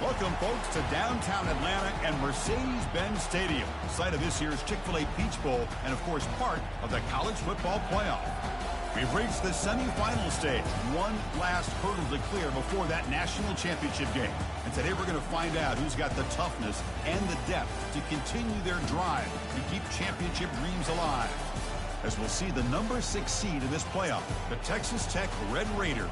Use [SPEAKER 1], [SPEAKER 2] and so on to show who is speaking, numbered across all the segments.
[SPEAKER 1] Welcome, folks, to downtown Atlanta and Mercedes-Benz Stadium, site of this year's Chick-fil-A Peach Bowl and, of course, part of the college football playoff. We've reached the semifinal stage, one last hurdle to clear before that national championship game. And today we're going to find out who's got the toughness and the depth to continue their drive to keep championship dreams alive. As we'll see the number 6 seed in this playoff, the Texas Tech Red Raiders,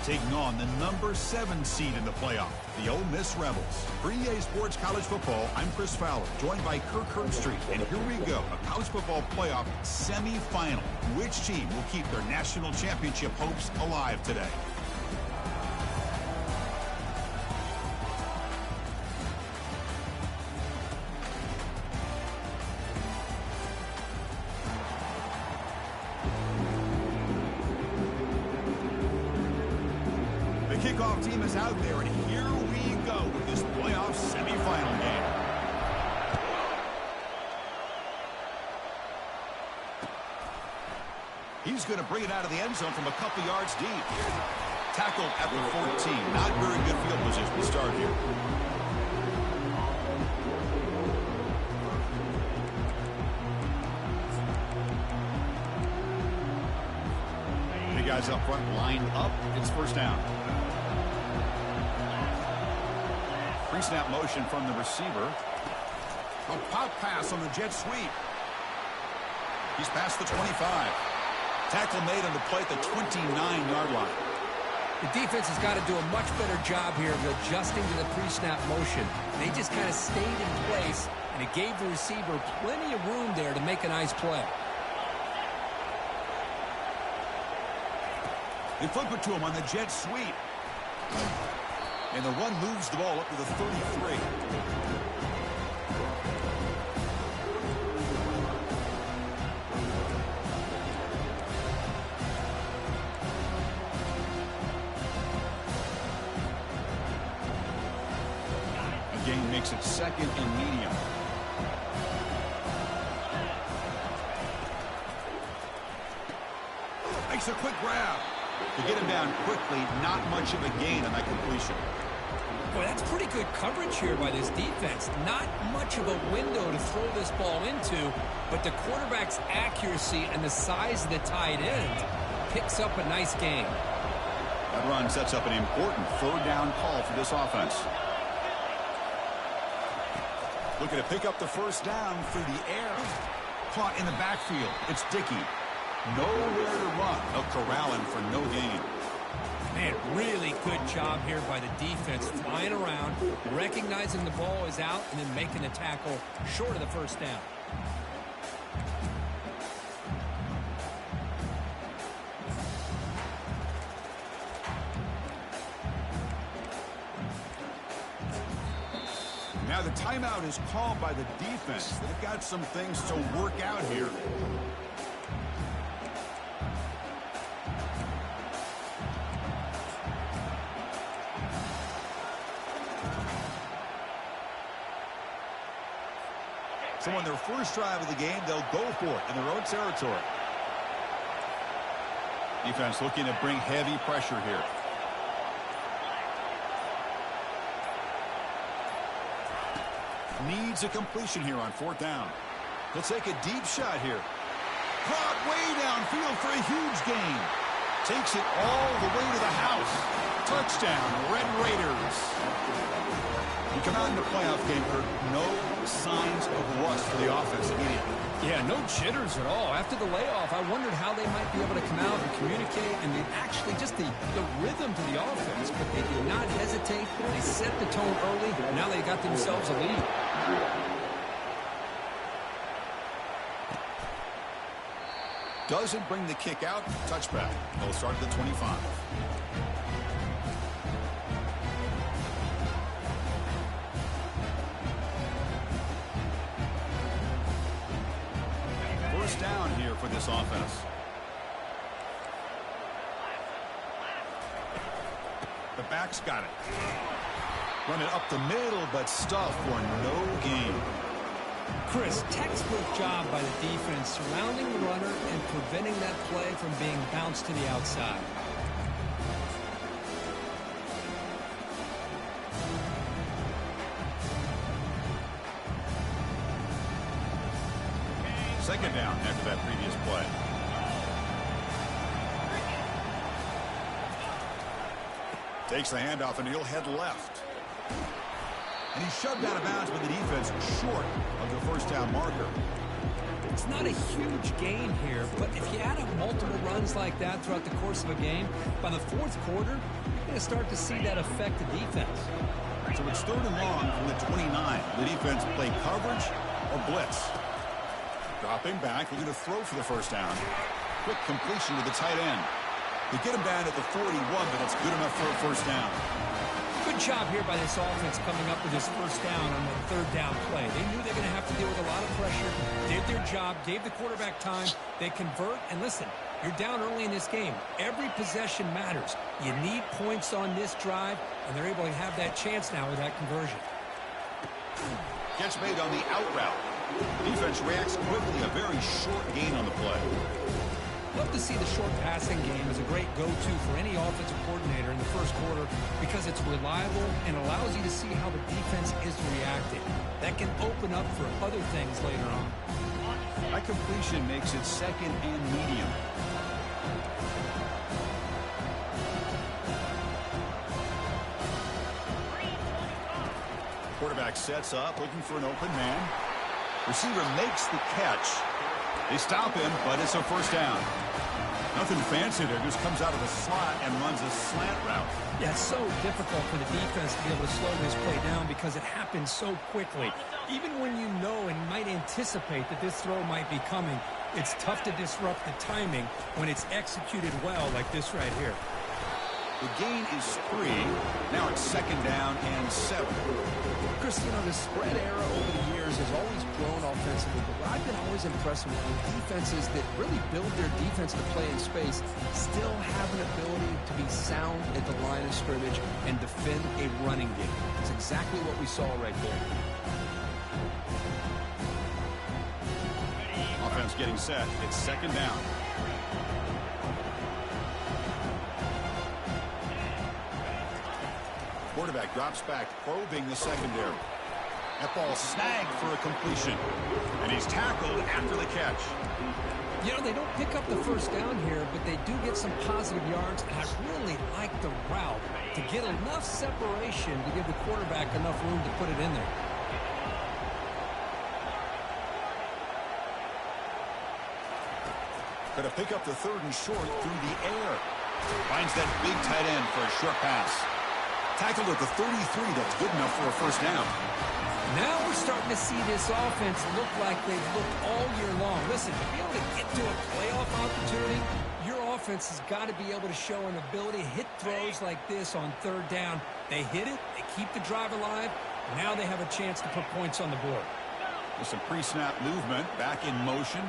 [SPEAKER 1] taking on the number 7 seed in the playoff, the Ole Miss Rebels. For EA Sports College Football, I'm Chris Fowler, joined by Kirk Herbstreit. And here we go, a college football playoff semifinal. Which team will keep their national championship hopes alive today? Kickoff team is out there, and here we go with this playoff semifinal game. He's going to bring it out of the end zone from a couple yards deep. Tackled at the 14. Not very good field position to start here. The guys up front lined up. It's first down. Pre-snap motion from the receiver. A pop pass on the jet sweep. He's past the 25. Tackle made on the play at the 29-yard line.
[SPEAKER 2] The defense has got to do a much better job here of adjusting to the pre-snap motion. They just kind of stayed in place, and it gave the receiver plenty of room there to make a nice play.
[SPEAKER 1] They flip it to him on the jet sweep. And the run moves the ball up to the 33. A gain makes it second and medium. Makes a quick grab. To get him down quickly, not much of a gain on that completion.
[SPEAKER 2] Boy, that's pretty good coverage here by this defense. Not much of a window to throw this ball into, but the quarterback's accuracy and the size of the tight end picks up a nice gain.
[SPEAKER 1] That run sets up an important third down call for this offense. Looking to pick up the first down through the air. Caught in the backfield. It's Dickey. Nowhere to run. They'll corral him for no gain.
[SPEAKER 2] Man, really good job here by the defense, flying around, recognizing the ball is out, and then making the tackle short of the first down.
[SPEAKER 1] Now the timeout is called by the defense. They've got some things to work out here. So on their first drive of the game, they'll go for it in their own territory. Defense looking to bring heavy pressure here. Needs a completion here on fourth down. He'll take a deep shot here. Caught way downfield for a huge gain. Takes it all the way to the house. Touchdown, Red Raiders. You come out in the playoff game, Kirk, no signs of rust for the offense immediately.
[SPEAKER 2] Yeah, no jitters at all. After the layoff, I wondered how they might be able to come out and communicate, and they actually just the rhythm to the offense, but they did not hesitate. They set the tone early, and now they got themselves a lead.
[SPEAKER 1] Doesn't bring the kick out. Touchback. They'll start at the 25. First down here for this offense. The back's got it. Run it up the middle, but stuffed for no gain.
[SPEAKER 2] Chris, textbook job by the defense surrounding the runner and preventing that play from being bounced to the outside.
[SPEAKER 1] Second down after that previous play. Takes the handoff, and he'll head left. And he's shoved out of bounds with the defense short of the first down marker.
[SPEAKER 2] It's not a huge gain here, but if you add up multiple runs like that throughout the course of a game, by the fourth quarter, you're going to start to see that affect the defense.
[SPEAKER 1] So it's 3rd and long from the 29. The defense play coverage or blitz. Dropping back, looking to throw for the first down. Quick completion to the tight end. They get him down at the 41, but it's good enough for a first down.
[SPEAKER 2] Good job here by this offense coming up with this first down on the 3rd down play. They knew they were going to have to deal with a lot of pressure, did their job, gave the quarterback time. They convert, and listen, you're down early in this game. Every possession matters. You need points on this drive, and they're able to have that chance now with that conversion.
[SPEAKER 1] Catch made on the out route. Defense reacts quickly, a very short gain on the play.
[SPEAKER 2] Love to see the short passing game as a great go-to for any offensive coordinator in the first quarter because it's reliable and allows you to see how the defense is reacting. That can open up for other things later on.
[SPEAKER 1] That completion makes it 2nd and medium. Quarterback sets up, looking for an open man. Receiver makes the catch. They stop him, but it's a first down. Nothing fancy there. Just comes out of the slot and runs a slant route.
[SPEAKER 2] Yeah, it's so difficult for the defense to be able to slow this play down because it happens so quickly. Even when you know and might anticipate that this throw might be coming, it's tough to disrupt the timing when it's executed well like this right here.
[SPEAKER 1] The gain is 3. Now it's 2nd down and 7.
[SPEAKER 2] Chris, you know, the spread era over the years has always grown offensively, but what I've been always impressed with defenses that really build their defense to play in space still have an ability to be sound at the line of scrimmage and defend a running game. It's exactly what we saw right there.
[SPEAKER 1] Offense getting set. It's 2nd down. Quarterback drops back, probing the secondary. That ball snagged for a completion. And he's tackled after the catch.
[SPEAKER 2] You know, they don't pick up the first down here, but they do get some positive yards. And I really like the route to get enough separation to give the quarterback enough room to put it in there.
[SPEAKER 1] Going to pick up the 3rd and short through the air. Finds that big tight end for a short pass. Tackled at the 33. That's good enough for a first down.
[SPEAKER 2] Now we're starting to see this offense look like they've looked all year long. Listen, to be able to get to a playoff opportunity, your offense has got to be able to show an ability to hit throws like this on 3rd down. They hit it, they keep the drive alive. Now they have a chance to put points on the board.
[SPEAKER 1] With some pre-snap movement, back in motion.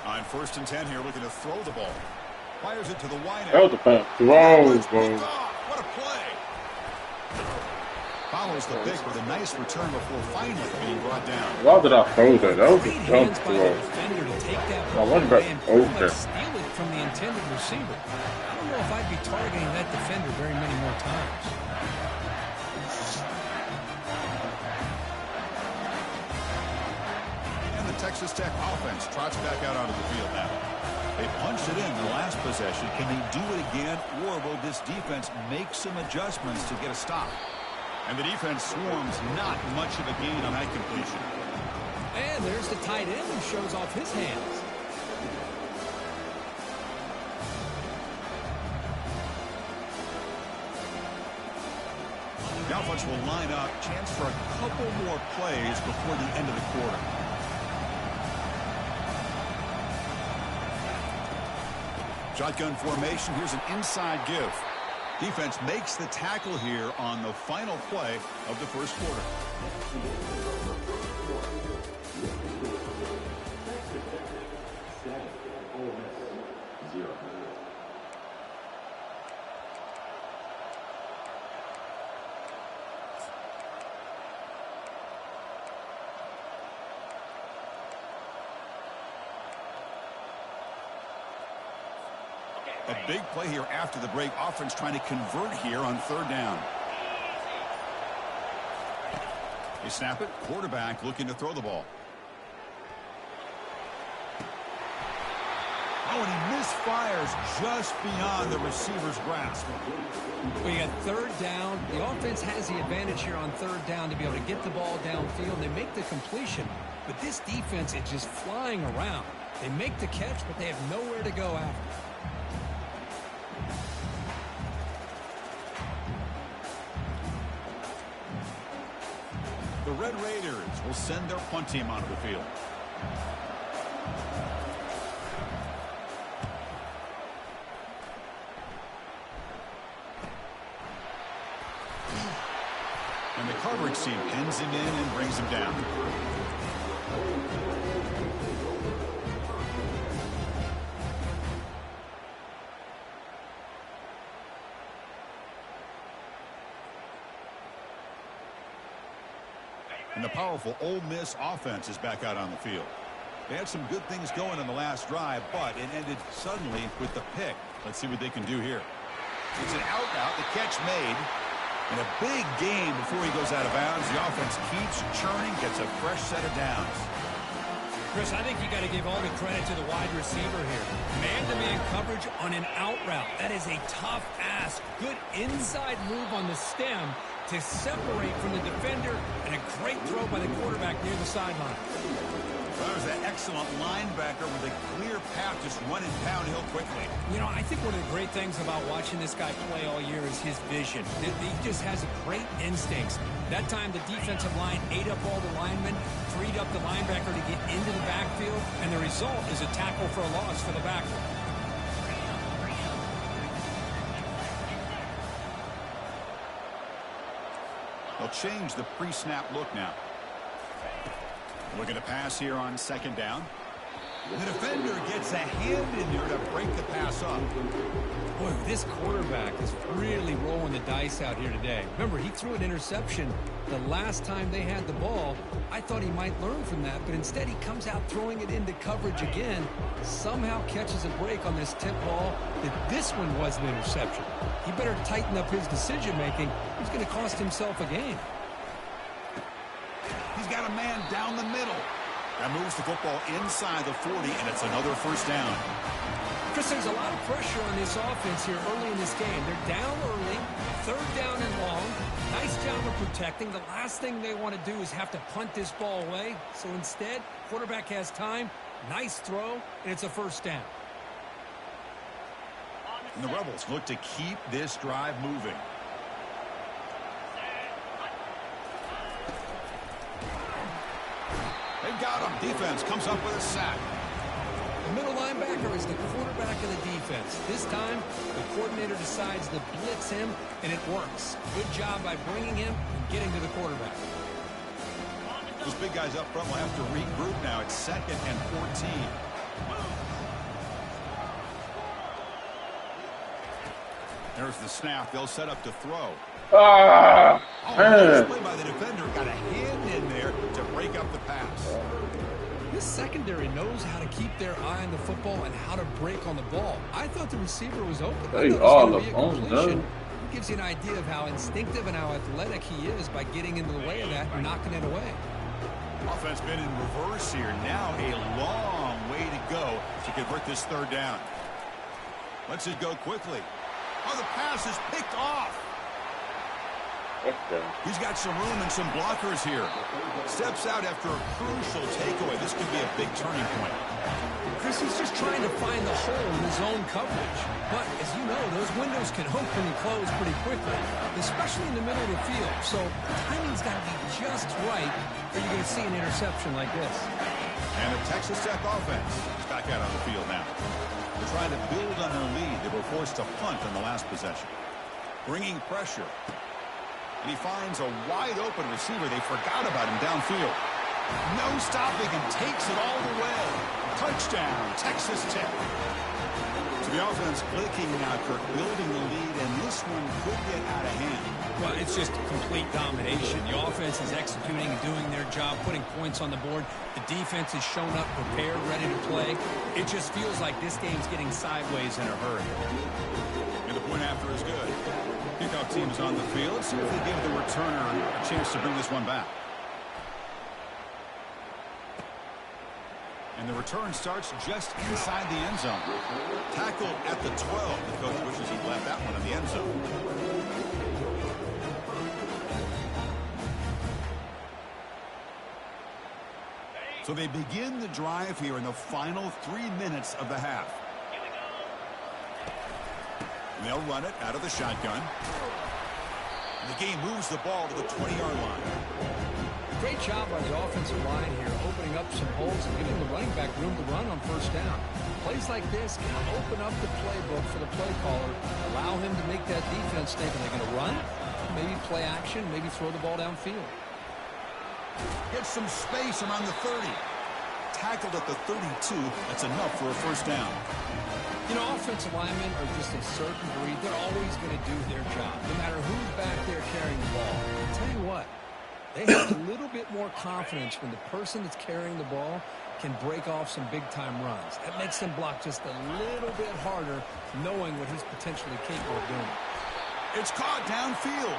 [SPEAKER 1] On 1st and 10 here, looking to throw the ball. Fires it to the wide end.
[SPEAKER 3] That was a fast throw, bro.
[SPEAKER 1] What a play. Follows the pick with a nice return before finally being brought down.
[SPEAKER 3] Why did I throw that? That was a jump throw. I wasn't about to over.
[SPEAKER 2] Steal it from the intended receiver. I don't know if I'd be targeting that defender very many more times.
[SPEAKER 1] And the Texas Tech offense trots back out onto the field now. They punched it in the last possession. Can they do it again, or will this defense make some adjustments to get a stop? And the defense swarms not much of a gain on that completion.
[SPEAKER 2] And there's the tight end who shows off his hands.
[SPEAKER 1] The offense will line up. Chance for a couple more plays before the end of the quarter. Shotgun formation. Here's an inside give. Defense makes the tackle here on the final play of the first quarter. A big play here after the break. Offense trying to convert here on 3rd down. They snap it. Quarterback looking to throw the ball. Oh, and he misfires just beyond the receiver's grasp.
[SPEAKER 2] We got third down. The offense has the advantage here on third down to be able to get the ball downfield. They make the completion, but this defense is just flying around. They make the catch, but they have nowhere to go after.
[SPEAKER 1] The Red Raiders will send their punt team onto the field. And the coverage team pins him in and brings him down. And the powerful Ole Miss offense is back out on the field. They had some good things going on the last drive, but it ended suddenly with the pick. Let's see what they can do here. It's an out route, the catch made. And a big game before he goes out of bounds. The offense keeps churning, gets a fresh set of downs.
[SPEAKER 2] Chris, I think you got to give all the credit to the wide receiver here. Man-to-man coverage on an out route. That is a tough ask. Good inside move on the stem to separate from the defender, and a great throw by the quarterback near the sideline.
[SPEAKER 1] That was an excellent linebacker with a clear path, just running downhill quickly.
[SPEAKER 2] You know, I think one of the great things about watching this guy play all year is his vision. He just has great instincts. That time, the defensive line ate up all the linemen, freed up the linebacker to get into the backfield, and the result is a tackle for a loss for the backer.
[SPEAKER 1] They'll change the pre-snap look now. Looking to pass here on second down. The defender gets a hand in there to break the pass up.
[SPEAKER 2] Boy, this quarterback is really rolling the dice out here today. Remember, he threw an interception the last time they had the ball. I thought he might learn from that, but instead he comes out throwing it into coverage again. Somehow catches a break on this tip ball that this one was an interception. He better tighten up his decision-making. He's going to cost himself a game.
[SPEAKER 1] He's got a man down the middle. That moves the football inside the 40, and it's another first down.
[SPEAKER 2] Chris, there's a lot of pressure on this offense here early in this game. They're down early, third down and long. Nice job of protecting. The last thing they want to do is have to punt this ball away. So instead, quarterback has time, nice throw, and it's a first down.
[SPEAKER 1] And the Rebels look to keep this drive moving. They got him. Defense comes up with a sack.
[SPEAKER 2] The middle linebacker is the quarterback of the defense. This time, the coordinator decides to blitz him, and it works. Good job by bringing him and getting to the quarterback.
[SPEAKER 1] Those big guys up front will have to regroup now. It's 2nd and 14. There's the snap. They'll set up to throw. Nice play by the defender. Got a hand in there to break up the pass.
[SPEAKER 2] This secondary knows how to keep their eye on the football and how to break on the ball. I thought the receiver was open.
[SPEAKER 3] They all up on them.
[SPEAKER 2] It gives you an idea of how instinctive and how athletic he is by getting into the way of that and knocking it away.
[SPEAKER 1] Offense been in reverse here. Now a long way to go to convert this third down. Let's just go quickly. Oh, the pass is picked off. He's got some room and some blockers here. Steps out after a crucial takeaway. This could be a big turning point.
[SPEAKER 2] Chris, he's just trying to find the hole in his own coverage. But, as you know, those windows can open and close pretty quickly, especially in the middle of the field. So, timing's got to be just right, or you're going to see an interception like this.
[SPEAKER 1] And the Texas Tech offense is back out on the field now. They're trying to build on their lead. They were forced to punt on the last possession. Bringing pressure. And he finds a wide-open receiver. They forgot about him downfield. No stopping him. Takes it all the way. Touchdown, Texas Tech. So the offense clicking now, Kirk, building the lead, and this one could get out of hand.
[SPEAKER 2] Well, it's just complete domination. The offense is executing and doing their job, putting points on the board. The defense is shown up, prepared, ready to play. It just feels like this game's getting sideways in a hurry.
[SPEAKER 1] And the point after is good. Kickoff team is on the field. Let's see if they give the returner a chance to bring this one back. And the return starts just inside the end zone. Tackled at the 12. The coach wishes he left that one in the end zone. So they begin the drive here in the final 3 minutes of the half. And they'll run it out of the shotgun. And the game moves the ball to the 20-yard line.
[SPEAKER 2] Great job by the offensive line here, opening up some holes and giving the running back room to run on first down. Plays like this can open up the playbook for the play caller, allow him to make that defense think, are they going to run? Maybe play action, maybe throw the ball downfield.
[SPEAKER 1] Gets some space around the 30. Tackled at the 32. That's enough for a first down.
[SPEAKER 2] You know, offensive linemen are just a certain breed. They're always going to do their job, no matter who's back there carrying the ball. I'll tell you what, they have a little bit more confidence when the person that's carrying the ball can break off some big-time runs. That makes them block just a little bit harder, knowing what he's potentially capable of doing.
[SPEAKER 1] It's caught downfield.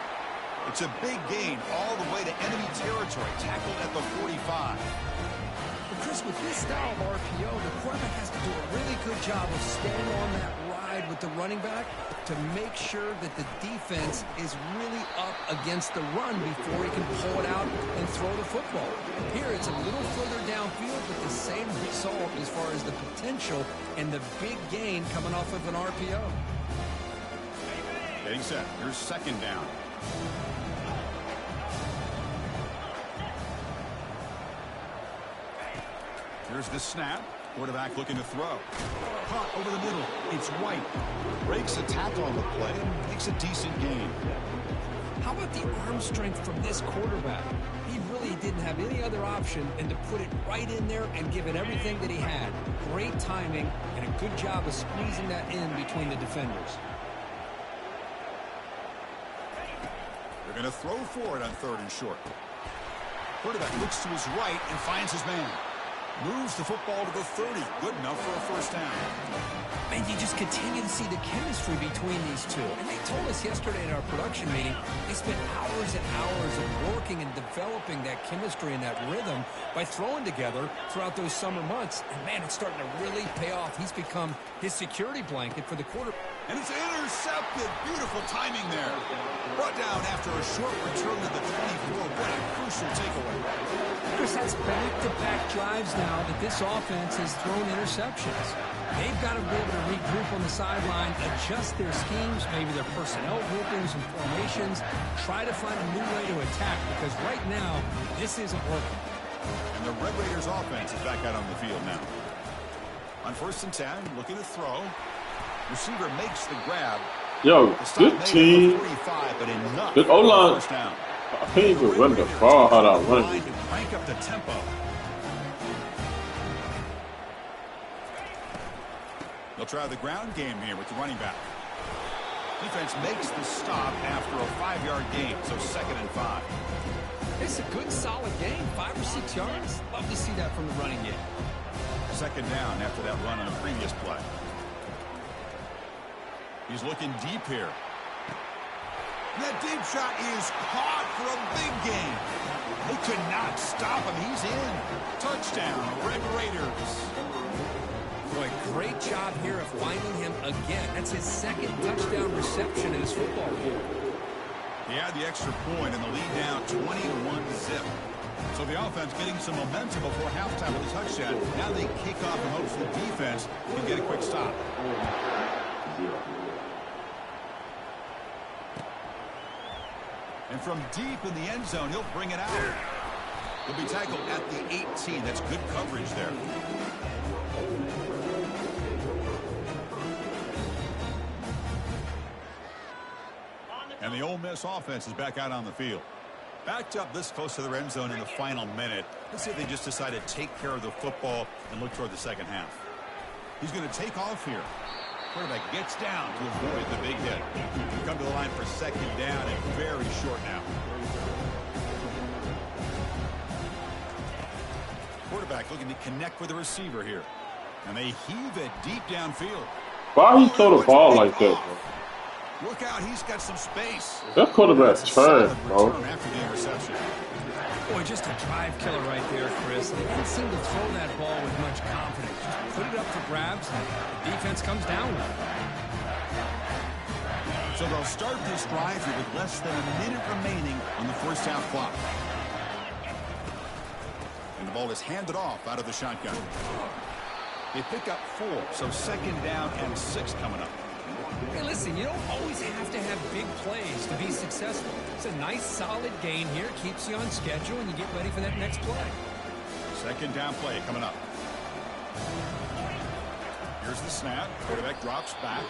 [SPEAKER 1] It's a big gain all the way to enemy territory, tackled at the 45.
[SPEAKER 2] But Chris, with this style of RPO, the quarterback has to do a really good job of staying on that ride with the running back to make sure that the defense is really up against the run before he can pull it out and throw the football. Here, it's a little further downfield, but the same result as far as the potential and the big gain coming off of an RPO.
[SPEAKER 1] Getting set. Here's second down. Here's the snap. Quarterback looking to throw. Caught over the middle. It's White. Breaks a tackle on the play. Makes a decent gain.
[SPEAKER 2] How about the arm strength from this quarterback? He really didn't have any other option than to put it right in there and give it everything that he had. Great timing and a good job of squeezing that in between the defenders.
[SPEAKER 1] They're going to throw for it on 3rd and short. Quarterback looks to his right and finds his man. Moves the football to the 30. Good enough for a first down.
[SPEAKER 2] Man, you just continue to see the chemistry between these two. And they told us yesterday in our production meeting, they spent hours and hours of working and developing that chemistry and that rhythm by throwing together throughout those summer months. And, man, it's starting to really pay off. He's become his security blanket for the quarterback.
[SPEAKER 1] And it's intercepted. Beautiful timing there. Brought down after a short return to the 24. What a crucial takeaway.
[SPEAKER 2] Chris, that's back-to-back drives now that this offense has thrown interceptions. They've got to be able to regroup on the sideline, adjust their schemes, maybe their personnel groupings and formations, try to find a new way to attack, because right now, this isn't working.
[SPEAKER 1] And the Red Raiders offense is back out on the field now. On 1st and 10, looking to throw. Receiver makes the grab.
[SPEAKER 3] Yo, good team.
[SPEAKER 1] 45, but enough
[SPEAKER 3] Good O-line.
[SPEAKER 1] first down.
[SPEAKER 3] I can't even run the ball how I run it.
[SPEAKER 1] Crank up the tempo. They'll try the ground game here with the running back. Defense makes the stop after a 5-yard gain, so 2nd and 5.
[SPEAKER 2] It's a good, solid game, 5 or 6 yards. Love to see that from the running game.
[SPEAKER 1] 2nd down after that run on the previous play. He's looking deep here. And that deep shot is caught for a big gain. They could not stop him. He's in. Touchdown, Red Raiders.
[SPEAKER 2] Boy, great job here of finding him again. That's his 2nd touchdown reception in his football game.
[SPEAKER 1] He had the extra point and the lead down 21-zip. So the offense getting some momentum before halftime with a touchdown. Now they kick off and hopes the defense can get a quick stop. And from deep in the end zone, he'll bring it out. He'll be tackled at the 18. That's good coverage there. And the Ole Miss offense is back out on the field. Backed up this close to the end zone in the final minute. Let's see if they just decide to take care of the football and look toward the second half. He's going to take off here. Quarterback gets down to avoid the big hit. We come to the line for 2nd down and very short now. Quarterback looking to connect with the receiver here. And they heave it deep downfield.
[SPEAKER 3] Why he throw the ball like that, bro?
[SPEAKER 1] Look out, he's got some space.
[SPEAKER 3] That quarterback's trash, bro.
[SPEAKER 1] After the interception.
[SPEAKER 2] Boy, just a drive killer right there, Chris. They didn't seem to throw that ball with much confidence. Just put it up for grabs, and the defense comes down with it.
[SPEAKER 1] So they'll start this drive here with less than a minute remaining on the first half clock. And the ball is handed off out of the shotgun. They pick up 4, so 2nd down and 6 coming up.
[SPEAKER 2] Hey, listen, you don't always have to have big plays to be successful. It's a nice, solid gain here. Keeps you on schedule, and you get ready for that next play.
[SPEAKER 1] 2nd down play coming up. Here's the snap. Quarterback drops back.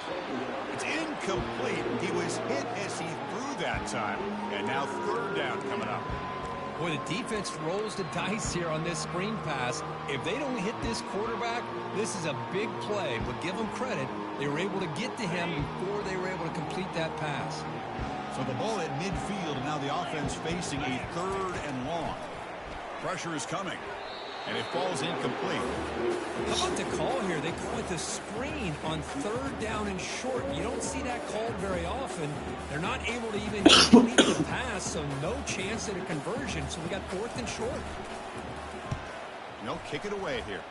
[SPEAKER 1] It's incomplete. He was hit as he threw that time. And now 3rd down coming up.
[SPEAKER 2] Boy, the defense rolls the dice here on this screen pass. If they don't hit this quarterback, this is a big play. But give them credit. They were able to get to him before they were able to complete that pass.
[SPEAKER 1] So the ball at midfield, and now the offense facing a 3rd and long. Pressure is coming. And it falls incomplete.
[SPEAKER 2] How about the call here? They call it the screen on 3rd down and short. You don't see that called very often. They're not able to even complete the pass, so no chance at a conversion. So we got 4th and short.
[SPEAKER 1] They'll kick it away here.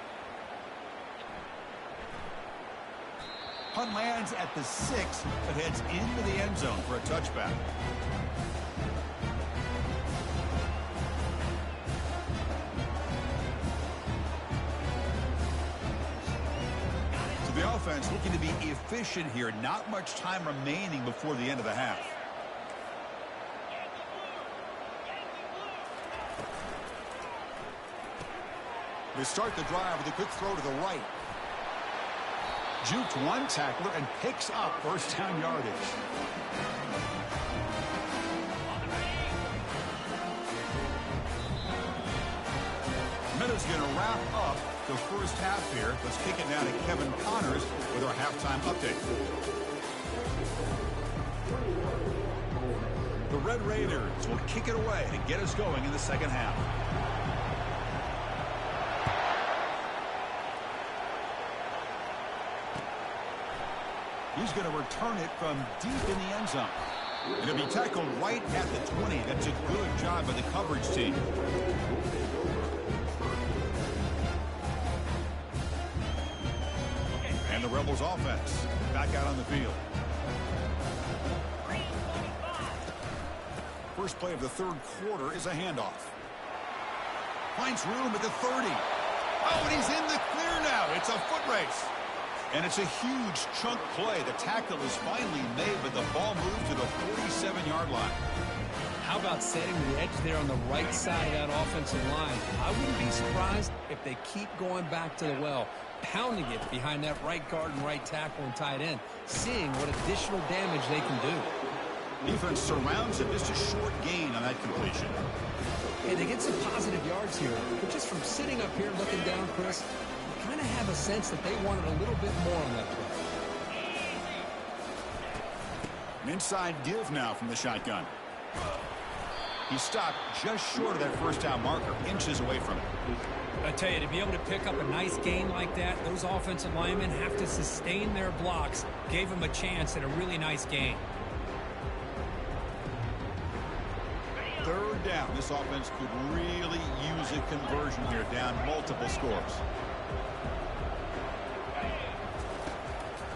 [SPEAKER 1] Punt lands at the 6, but heads into the end zone for a touchback. The offense looking to be efficient here. Not much time remaining before the end of the half. They start the drive with a quick throw to the right. Juked one tackler and picks up 1st down yardage. Minutes going to wrap up the first half here. Let's kick it now to Kevin Connors with our halftime update. The Red Raiders will kick it away to get us going in the 2nd half. He's going to return it from deep in the end zone. It'll be tackled right at the 20. That's a good job by the coverage team. And the Rebels offense back out on the field. First play of the 3rd quarter is a handoff. Finds room at the 30. Oh, and he's in the clear now. It's a foot race. And it's a huge chunk play. The tackle is finally made, but the ball moved to the 47-yard line.
[SPEAKER 2] How about setting the edge there on the right side of that offensive line? I wouldn't be surprised if they keep going back to the well, pounding it behind that right guard and right tackle and tight end, seeing what additional damage they can do.
[SPEAKER 1] Defense surrounds it. Just a short gain on that completion.
[SPEAKER 2] Hey, they get some positive yards here, but just from sitting up here looking down, Chris, you kind of have a sense that they wanted a little bit more on that play.
[SPEAKER 1] An inside give now from the shotgun. He stopped just short of that first down marker, inches away from it.
[SPEAKER 2] I tell you, to be able to pick up a nice gain like that, those offensive linemen have to sustain their blocks. Gave them a chance at a really nice gain.
[SPEAKER 1] 3rd down. This offense could really use a conversion here, down multiple scores.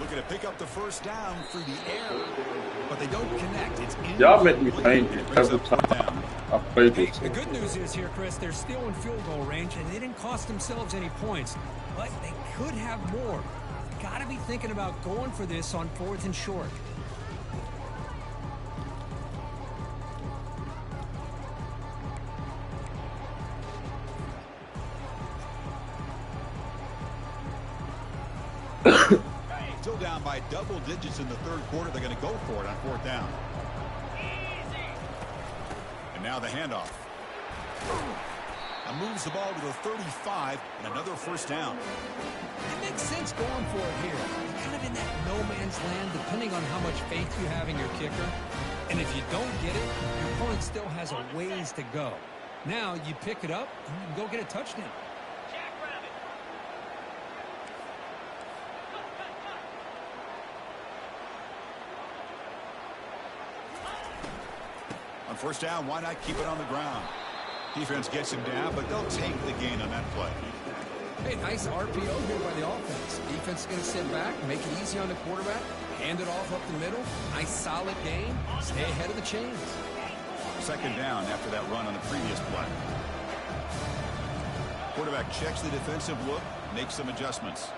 [SPEAKER 1] Looking to pick up the first down through the air, but they don't connect. It's
[SPEAKER 3] y'all make me change it every time I play this.
[SPEAKER 2] The good news is here, Chris, they're still in field goal range, and they didn't cost themselves any points, but they could have more. Got to be thinking about going for this on 4th and short.
[SPEAKER 1] Still down by double digits in the 3rd quarter. They're going to go for it on 4th down. And now the handoff. Now moves the ball to the 35 and another first down.
[SPEAKER 2] It makes sense going for it here. You're kind of in that no man's land depending on how much faith you have in your kicker. And if you don't get it, your opponent still has a ways to go. Now you pick it up and you can go get a touchdown.
[SPEAKER 1] On first down, why not keep it on the ground? Defense gets him down, but they'll take the gain on that play.
[SPEAKER 2] Hey, nice RPO here by the offense. Defense is going to sit back, make it easy on the quarterback, hand it off up the middle. Nice solid gain. Stay ahead of the chains.
[SPEAKER 1] Second down after that run on the previous play. Quarterback checks the defensive look, makes some adjustments.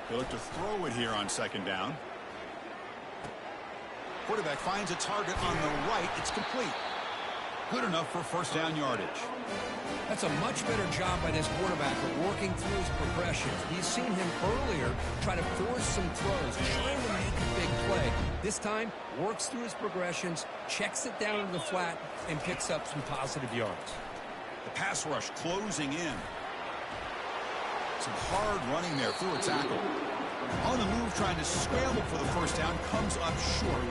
[SPEAKER 1] They look to throw it here on second down. Quarterback finds a target on the right. It's complete. Good enough for first down yardage.
[SPEAKER 2] That's a much better job by this quarterback of working through his progressions. We've seen him earlier try to force some throws, trying to make a big play. This time, works through his progressions, checks it down to the flat, and picks up some positive yards.
[SPEAKER 1] The pass rush closing in. Some hard running there through a tackle. On the move, trying to scramble for the first down, comes up short.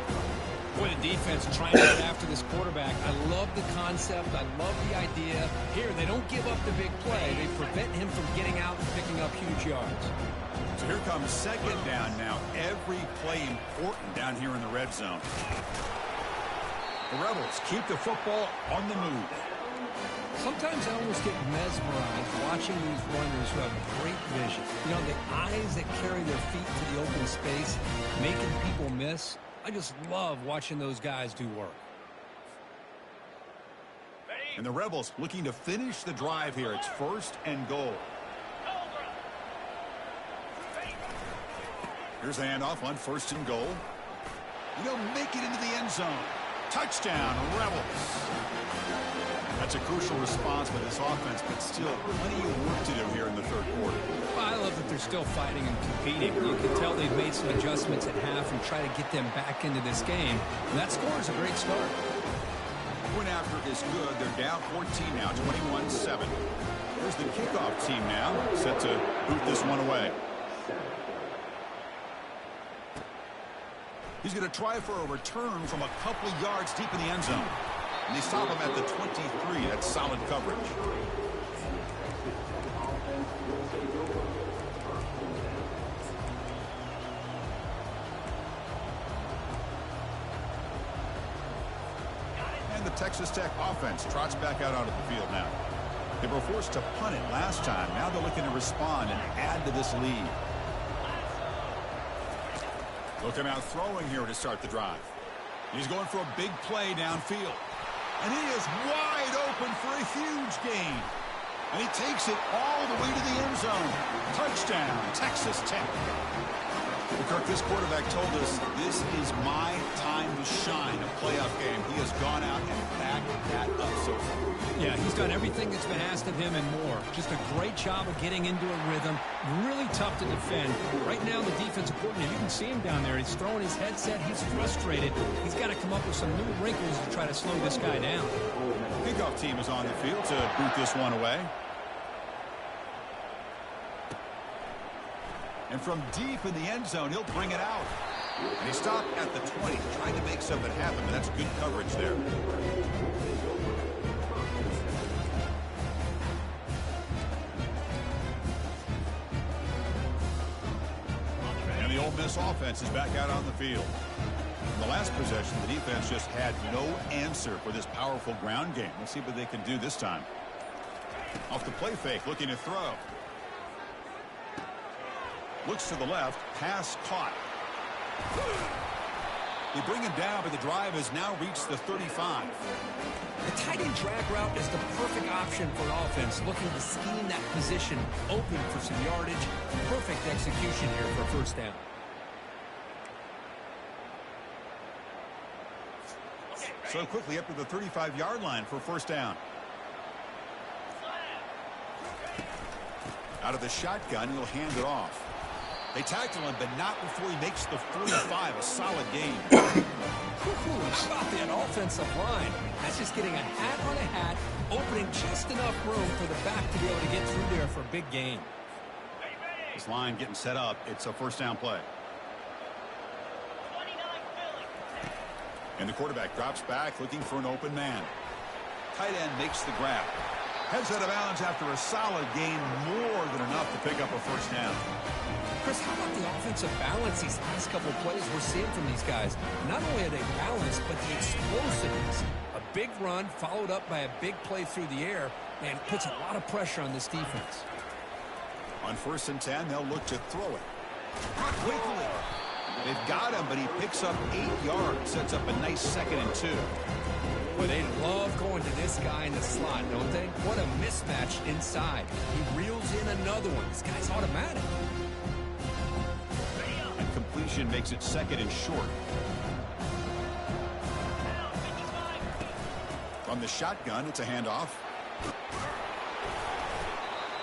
[SPEAKER 2] Boy, the defense trying to get after this quarterback. I love the concept. I love the idea. Here, they don't give up the big play. They prevent him from getting out and picking up huge yards.
[SPEAKER 1] So here comes second down now. Every play important down here in the red zone. The Rebels keep the football on the move.
[SPEAKER 2] Sometimes I almost get mesmerized watching these runners who have great vision. You know, the eyes that carry their feet to the open space, making people miss. I just love watching those guys do work.
[SPEAKER 1] And the Rebels looking to finish the drive here. It's first and goal. Here's the handoff on first and goal. They'll make it into the end zone. Touchdown, Rebels. That's a crucial response by this offense, but still plenty of work to do here in the third quarter.
[SPEAKER 2] Well, I love that they're still fighting and competing. You can tell they've made some adjustments at half and try to get them back into this game. And that score is a great start.
[SPEAKER 1] Point after is good. They're down 14 now, 21-7. Here's the kickoff team now, set to boot this one away. He's going to try for a return from a couple yards deep in the end zone. And they stop him at the 23. That's solid coverage. And the Texas Tech offense trots back out onto the field now. They were forced to punt it last time. Now they're looking to respond and add to this lead. They'll come out throwing here to start the drive. He's going for a big play downfield. And he is wide open for a huge gain. And he takes it all the way to the end zone. Touchdown, Texas Tech. Kirk, this quarterback told us this is my time to shine, a playoff game. He has gone out and backed that up so far.
[SPEAKER 2] Yeah, he's done everything that's been asked of him and more. Just a great job of getting into a rhythm. Really tough to defend. Right now, the defensive coordinator, you can see him down there. He's throwing his headset. He's frustrated. He's got to come up with some new wrinkles to try to slow this guy down.
[SPEAKER 1] Kickoff team is on the field to boot this one away. And from deep in the end zone, he'll bring it out. And he stopped at the 20, trying to make something happen, and that's good coverage there. And the Ole Miss offense is back out on the field. In the last possession, the defense just had no answer for this powerful ground game. Let's see what they can do this time. Off the play fake, looking to throw. Looks to the left, pass caught. They bring him down, but the drive has now reached the 35.
[SPEAKER 2] The tight end drag route is the perfect option for an offense looking to scheme that position open for some yardage. Perfect execution here for a first down.
[SPEAKER 1] So quickly up to the 35-yard line for first down. Out of the shotgun, he'll hand it off. They tackle him, but not before he makes the 45, a solid gain.
[SPEAKER 2] How about that offensive line? That's just getting a hat on a hat, opening just enough room for the back to be able to get through there for a big gain.
[SPEAKER 1] This line getting set up. It's a first down play. And the quarterback drops back, looking for an open man. Tight end makes the grab. Heads out of bounds after a solid gain, more than enough to pick up a first down.
[SPEAKER 2] Chris, how about the offensive balance these last couple of plays we're seeing from these guys? Not only are they balanced, but the explosiveness. big run followed up by a big play through the air, and it puts a lot of pressure on this defense.
[SPEAKER 1] On 1st and 10, they'll look to throw it. Quickly. They've got him, but he picks up 8 yards. Sets up a nice 2nd and 2.
[SPEAKER 2] Well, they love going to this guy in the slot, don't they? What a mismatch inside. He reels in another one. This guy's automatic.
[SPEAKER 1] And completion makes it 2nd and short. From the shotgun, it's a handoff.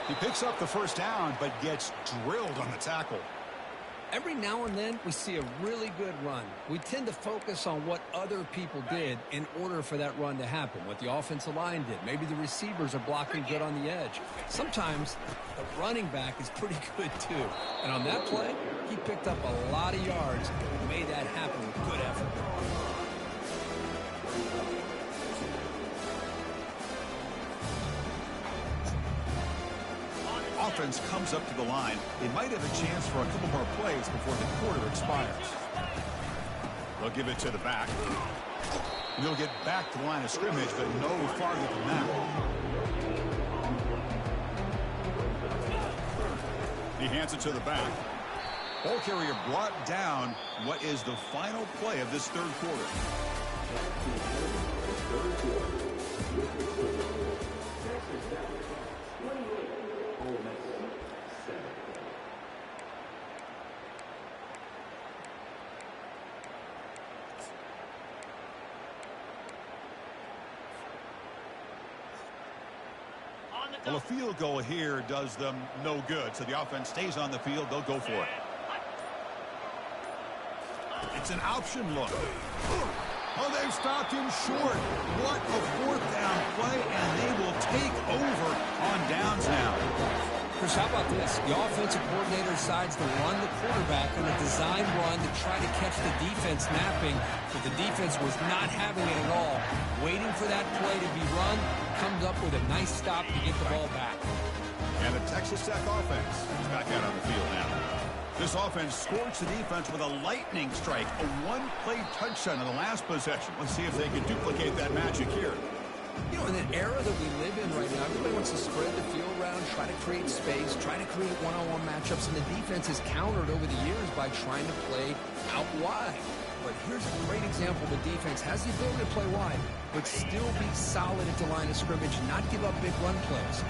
[SPEAKER 1] He picks up the 1st down, but gets drilled on the tackle.
[SPEAKER 2] Every now and then, we see a really good run. We tend to focus on what other people did in order for that run to happen, what the offensive line did. Maybe the receivers are blocking good on the edge. Sometimes the running back is pretty good, too. And on that play, he picked up a lot of yards and made that happen with good effort.
[SPEAKER 1] Offense comes up to the line. They might have a chance for a couple more plays before the quarter expires. They'll give it to the back. And they'll get back to the line of scrimmage, but no farther than that. He hands it to the back. Ball carrier brought down. What is the final play of this 3rd quarter? Well, a field goal here does them no good, so the offense stays on the field. They'll go for it. It's an option look. Oh, they've stopped him short. What a 4th down play, and they will take over on downs now.
[SPEAKER 2] Chris, how about this? The offensive coordinator decides to run the quarterback on a design run to try to catch the defense napping, but the defense was not having it at all. Waiting for that play to be run, comes up with a nice stop to get the ball back.
[SPEAKER 1] And the Texas Tech offense is back out on the field now. This offense scorched the defense with a lightning strike, a 1-play touchdown in the last possession. Let's see if they can duplicate that magic here.
[SPEAKER 2] You know, in the era that we live in right now, everybody wants to spread the field around, try to create space, try to create one-on-one matchups, and the defense has countered over the years by trying to play out wide. But here's a great example. The defense has the ability to play wide, but still be solid at the line of scrimmage, not give up big run plays.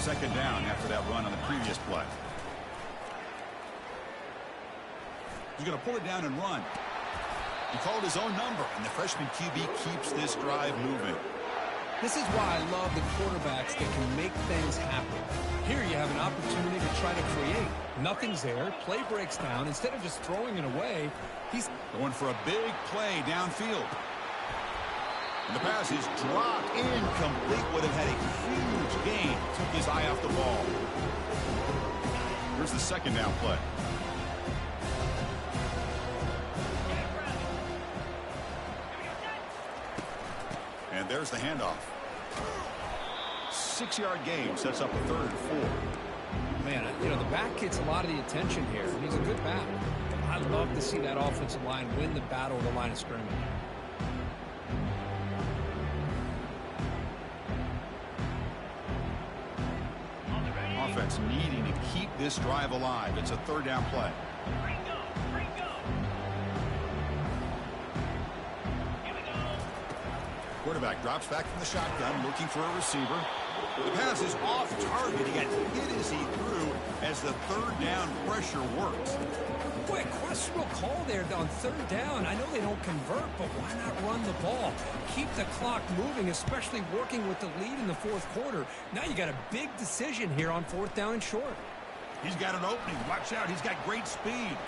[SPEAKER 1] 2nd down after that run on the previous play. He's going to pull it down and run. He called his own number, and the freshman QB keeps this drive moving.
[SPEAKER 2] This is why I love the quarterbacks that can make things happen. Here you have an opportunity to try to create. Nothing's there. Play breaks down. Instead of just throwing it away, he's
[SPEAKER 1] going for a big play downfield. And the pass is dropped incomplete. Would have had a huge gain. Took his eye off the ball. Here's the 2nd down play. And there's the handoff. 6-yard gain sets up a 3rd and 4.
[SPEAKER 2] Man, you know, the back gets a lot of the attention here. He's a good back. I love to see that offensive line win the battle of the line of scrimmage.
[SPEAKER 1] Offense needing to keep this drive alive. It's a 3rd down play. Quarterback drops back from the shotgun, looking for a receiver. The pass is off target. He got hit as he threw as the 3rd down pressure works.
[SPEAKER 2] Boy, a questionable call there on 3rd down. I know they don't convert, but why not run the ball? Keep the clock moving, especially working with the lead in the 4th quarter. Now you got a big decision here on 4th down and short.
[SPEAKER 1] He's got an opening. Watch out. He's got great speed.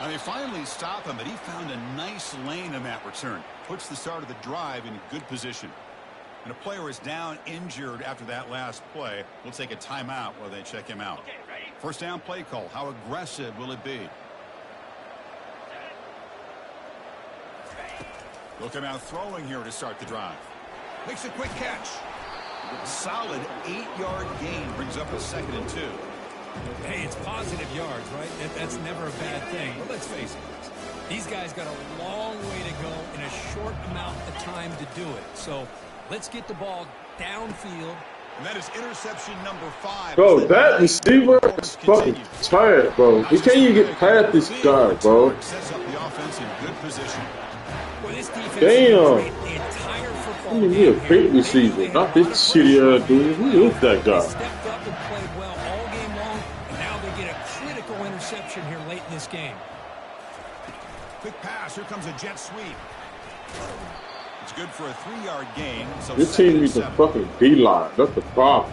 [SPEAKER 1] Now they finally stop him, but he found a nice lane in that return. Puts the start of the drive in good position. And a player is down injured after that last play. We'll take a timeout while they check him out.
[SPEAKER 4] Okay, ready?
[SPEAKER 1] 1st down play call. How aggressive will it be? They'll come out throwing here to start the drive. Makes a quick catch. Solid 8-yard gain brings up a 2nd and 2.
[SPEAKER 2] Hey, it's positive yards, right? That's never a bad thing. But let's face it, These guys got a long way to go in a short amount of time to do it. So let's get the ball downfield.
[SPEAKER 1] And that is interception number 5.
[SPEAKER 3] Bro, that receiver is fucking tired, bro. He can't even get past this guy, bro.
[SPEAKER 1] Sets up the offense in good position.
[SPEAKER 2] Well, this defense
[SPEAKER 3] Damn.
[SPEAKER 2] the entire football
[SPEAKER 3] I mean, he's a
[SPEAKER 2] game
[SPEAKER 3] great
[SPEAKER 2] here.
[SPEAKER 3] receiver, not this shitty dude. Who is that
[SPEAKER 2] They
[SPEAKER 3] guy?
[SPEAKER 2] stepped up and played well all game long, and now they get a critical interception here late in this game.
[SPEAKER 1] Quick pass. Here comes a jet sweep. It's good for a 3-yard gain. So
[SPEAKER 3] This team needs a fucking D-line. That's the problem.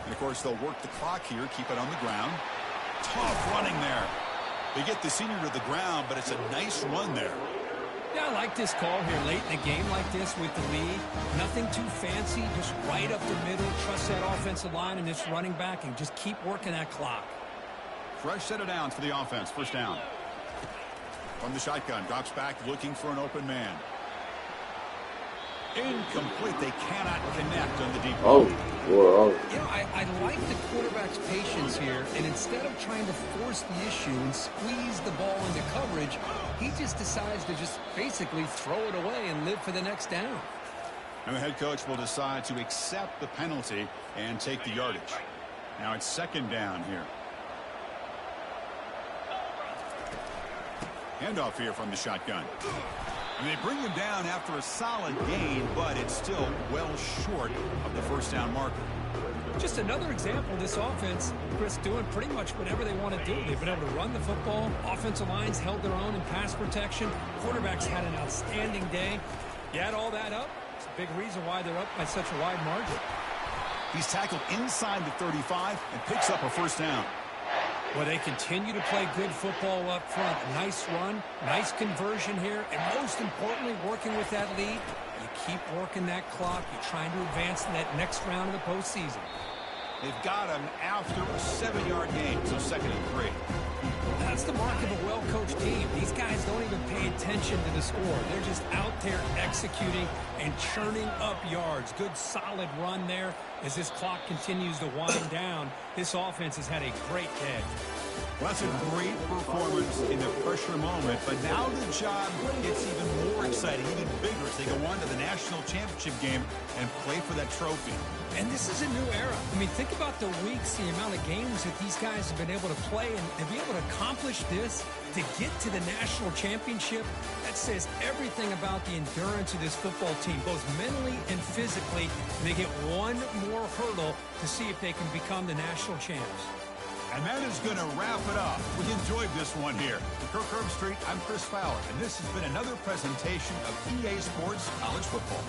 [SPEAKER 1] And, of course, they'll work the clock here, keep it on the ground. Tough running there. They get the senior to the ground, but it's a nice run there.
[SPEAKER 2] Yeah, I like this call here late in a game like this with the lead. Nothing too fancy, just right up the middle. Trust that offensive line and this running back and just keep working that clock.
[SPEAKER 1] Fresh set of downs for the offense. First down. From the shotgun, drops back looking for an open man. Incomplete. They cannot connect on the deep ball.
[SPEAKER 3] Well,
[SPEAKER 2] You know, I like the quarterback's patience here, and instead of trying to force the issue and squeeze the ball into coverage, he just decides to just basically throw it away and live for the next down.
[SPEAKER 1] And the head coach will decide to accept the penalty and take the yardage. Now it's second down here. Handoff here from the shotgun. And they bring him down after a solid gain, but it's still well short of the first down marker.
[SPEAKER 2] Just another example of this offense, Chris, doing pretty much whatever they want to do. They've been able to run the football. Offensive lines held their own in pass protection. Quarterbacks had an outstanding day. You add all that up, it's a big reason why they're up by such a wide margin.
[SPEAKER 1] He's tackled inside the 35 and picks up a first down.
[SPEAKER 2] Well, they continue to play good football up front. Nice run, nice conversion here, and most importantly, working with that lead, you keep working that clock. You're trying to advance to that next round of the postseason.
[SPEAKER 1] They've got him after a 7-yard gain, so second and 3.
[SPEAKER 2] That's the mark of a well-coached team. These guys don't even pay attention to the score. They're just out there executing and churning up yards. Good, solid run there. As this clock continues to wind down, this offense has had a great day.
[SPEAKER 1] Well, that's a great performance in the pressure moment, but now the job gets even more exciting, even bigger as they go on to the national championship game and play for that trophy.
[SPEAKER 2] And this is a new era. I mean, think about the weeks, the amount of games that these guys have been able to play, and to be able to accomplish this, to get to the national championship, that says everything about the endurance of this football team, both mentally and physically. And they get one more hurdle to see if they can become the national champs.
[SPEAKER 1] And that is going to wrap it up. We enjoyed this one here. For Kirk Herbstreit, I'm Chris Fowler, and this has been another presentation of EA Sports College Football.